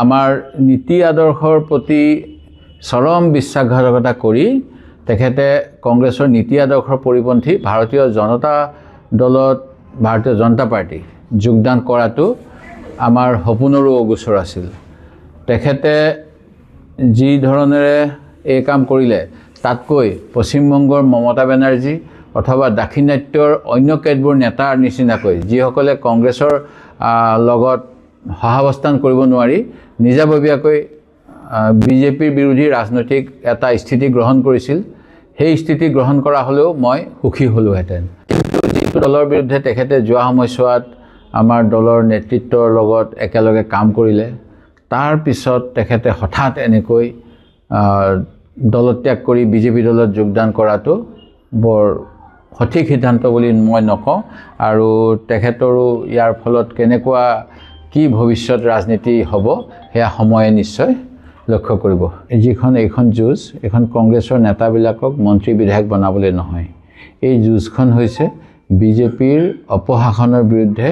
আমাৰ নীতি আদৰ্শৰ প্ৰতি চৰম বিশ্বাসঘাতকতা কৰি তেখেতে কংগ্ৰেছৰ নীতি আদৰ্শৰ পৰিপন্থী ভাৰতীয় জনতা দলত ভাৰতীয় জনতা পাৰ্টি যোগদান কৰাটো আমাৰ সপোনৰো অগোচৰ আছিল। তেখেতে যি ধৰণেৰে এই কাম কৰিলে তাতকৈ পশ্চিমবংগৰ মমতা বেনাৰ্জী অথবা দাক্ষিণাত্যৰ অন্য কেতবোৰ নেতাৰ নিচিনাকৈ যিসকলে কংগ্ৰেছৰ লগত সহাৱস্থান কৰিব নোৱাৰি নিজাববীয়াকৈ বিজেপিৰ বিৰোধী ৰাজনৈতিক এটা স্থিতি গ্ৰহণ কৰিছিল, সেই স্থিতি গ্ৰহণ কৰা হ'লেও মই সুখী হ'লোহেঁতেন। কিন্তু যিটো দলৰ বিৰুদ্ধে তেখেতে যোৱা সময়ছোৱাত আমাৰ দলৰ নেতৃত্বৰ লগত একেলগে কাম কৰিলে, তাৰ পিছত তেখেতে হঠাৎ এনেকৈ দলত্যাগ কৰি বিজেপি দলত যোগদান কৰাটো বৰ সঠিক সিদ্ধান্ত বুলি মই নকওঁ। আৰু তেখেতৰো ইয়াৰ ফলত কেনেকুৱা কি ভৱিষ্যত ৰাজনীতি হ'ব সেয়া সময়ে নিশ্চয় লক্ষ্য কৰিব। এইখন যুঁজ এখন কংগ্ৰেছৰ নেতাবিলাকক মন্ত্ৰী বিধায়ক বনাবলৈ নহয়। এই যুঁজখন হৈছে বিজেপিৰ অপশাসনৰ বিৰুদ্ধে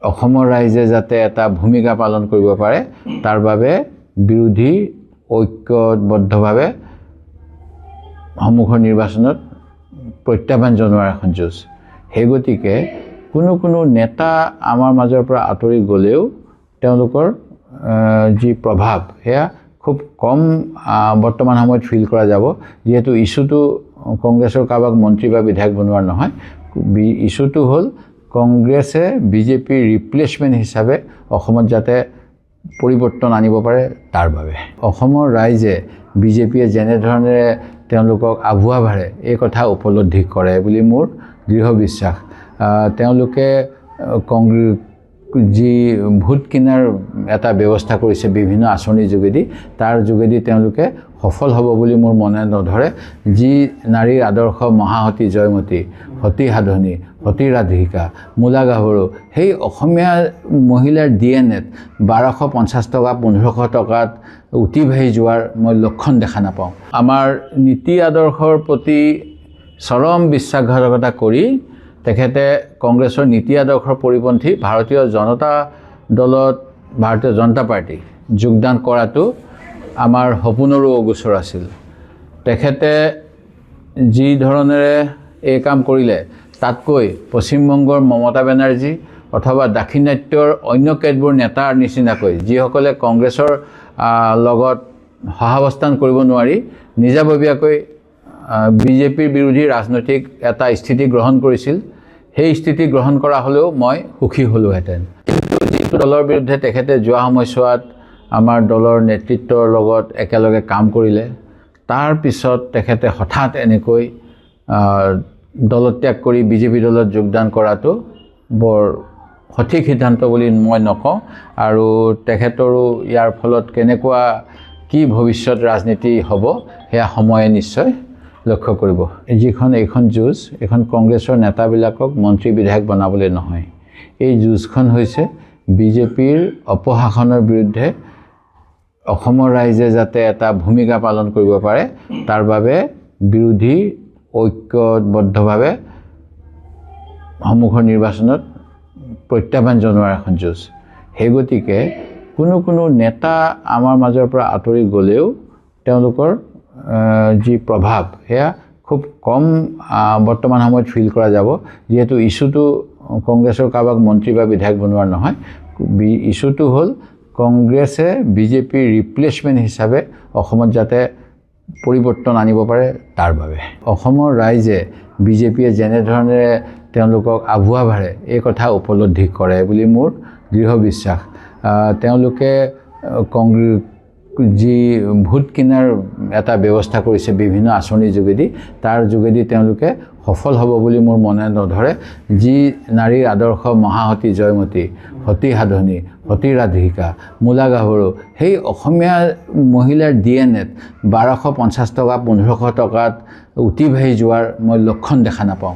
অসমৰ ৰাইজে যাতে এটা ভূমিকা পালন কৰিব পাৰে তাৰ বাবে বিৰোধী ঐক্যবদ্ধভাৱে সন্মুখৰ নিৰ্বাচনত প্ৰত্যাহ্বান জনোৱাৰ এখন যুঁজ। সেই গতিকে কোনো নেতা আমাৰ মাজৰ পৰা আঁতৰি গ'লেও তেওঁলোকৰ যি প্ৰভাৱ সেয়া খুব কম বৰ্তমান সময়ত ফিল কৰা যাব, যিহেতু ইছ্যুটো কংগ্ৰেছৰ কাৰোবাক মন্ত্ৰী বা বিধায়ক বনোৱাৰ নহয়। ইছ্যুটো হ'ল কংগ্ৰেছে বিজেপিৰ ৰিপ্লেচমেণ্ট হিচাপে অসমত যাতে পৰিৱৰ্তন আনিব পাৰে তাৰ বাবে। অসমৰ ৰাইজে বিজেপিয়ে যেনেধৰণেৰে তেওঁলোকক আভুৱা ভাৰে এই কথা উপলব্ধি কৰে বুলি মোৰ দৃঢ় বিশ্বাস। তেওঁলোকে যি ভোট কিনাৰ এটা ব্যৱস্থা কৰিছে বিভিন্ন আঁচনিৰ যোগেদি, তাৰ যোগেদি তেওঁলোকে সফল হ'ব বুলি মোৰ মনে নধৰে। যি নাৰীৰ আদৰ্শ মহাসতী জয়মতী, সতী সাধনী, সতী ৰাধিকা, মূলা গাভৰু, সেই অসমীয়া মহিলাৰ DNAত 1250 টকা 1500 টকাত উটি ভাহি যোৱাৰ মই লক্ষণ দেখা নাপাওঁ। আমাৰ নীতি আদৰ্শৰ প্ৰতি চৰম বিশ্বাসঘাতকতা কৰি তেখেতে কংগ্ৰেছৰ নীতি আদৰ্শৰ পৰিপন্থী ভাৰতীয় জনতা দলত ভাৰতীয় জনতা পাৰ্টি যোগদান কৰাটো আমাৰ সপোনৰো অগোচৰ আছিল। তেখেতে যি ধৰণেৰে এই কাম কৰিলে তাতকৈ পশ্চিমবংগৰ মমতা বেনাৰ্জী অথবা দাক্ষিণাত্যৰ অন্য কেতবোৰ নেতাৰ নিচিনাকৈ যিসকলে কংগ্ৰেছৰ লগত সহাৱস্থান কৰিব নোৱাৰি নিজাববীয়াকৈ বিজেপিৰ বিৰোধী ৰাজনৈতিক এটা স্থিতি গ্ৰহণ কৰিছিল, সেই স্থিতি গ্ৰহণ কৰা হ'লেও মই সুখী হ'লোহেঁতেন। কিন্তু যিটো দলৰ বিৰুদ্ধে তেখেতে যোৱা সময়ছোৱাত আমাৰ দলৰ নেতৃত্বৰ লগত একেলগে কাম কৰিলে, তাৰ পিছত তেখেতে হঠাৎ এনেকৈ দলত্যাগ কৰি বিজেপি দলত যোগদান কৰাটো বৰ সঠিক সিদ্ধান্ত বুলি মই নকওঁ। আৰু তেখেতৰো ইয়াৰ ফলত কেনেকুৱা কি ভৱিষ্যত ৰাজনীতি হ'ব সেয়া সময়ে নিশ্চয় লক্ষ্য কৰিব। এইখন যুঁজ এখন কংগ্ৰেছৰ নেতাবিলাকক মন্ত্ৰী বিধায়ক বনাবলৈ নহয়। এই যুঁজখন হৈছে বিজেপিৰ অপশাসনৰ বিৰুদ্ধে অসমৰ ৰাইজে যাতে এটা ভূমিকা পালন কৰিব পাৰে তাৰ বাবে বিৰোধী ঐক্যবদ্ধভাৱে সন্মুখৰ নিৰ্বাচনত প্ৰত্যাহ্বান জনোৱাৰ এখন যুঁজ। সেই গতিকে কোনো নেতা আমাৰ মাজৰ পৰা আঁতৰি গ'লেও তেওঁলোকৰ যি প্ৰভাৱ সেয়া খুব কম বৰ্তমান সময়ত ফিল কৰা যাব, যিহেতু ইছ্যুটো কংগ্ৰেছৰ কাৰোবাক মন্ত্ৰী বা বিধায়ক বনোৱাৰ নহয়। ইছ্যুটো হ'ল কংগ্ৰেছে বিজেপিৰ ৰিপ্লেচমেণ্ট হিচাপে অসমত যাতে পৰিৱৰ্তন আনিব পাৰে তাৰ বাবে। অসমৰ ৰাইজে বিজেপিয়ে যেনেধৰণেৰে তেওঁলোকক আভুৱা ভাৰে এই কথা উপলব্ধি কৰে বুলি মোৰ দৃঢ় বিশ্বাস। তেওঁলোকে যি ভোট কিনাৰ এটা ব্যৱস্থা কৰিছে বিভিন্ন আঁচনিৰ যোগেদি, তাৰ যোগেদি তেওঁলোকে সফল হ'ব বুলি মোৰ মনে নধৰে। যি নাৰীৰ আদৰ্শ মহাসতী জয়মতী, সতী সাধনী, সতী ৰাধিকা, মূলা গাভৰু, সেই অসমীয়া মহিলাৰ DNAত 1250 টকা 1500 টকাত উটি ভাহি যোৱাৰ মই লক্ষণ দেখা নাপাওঁ।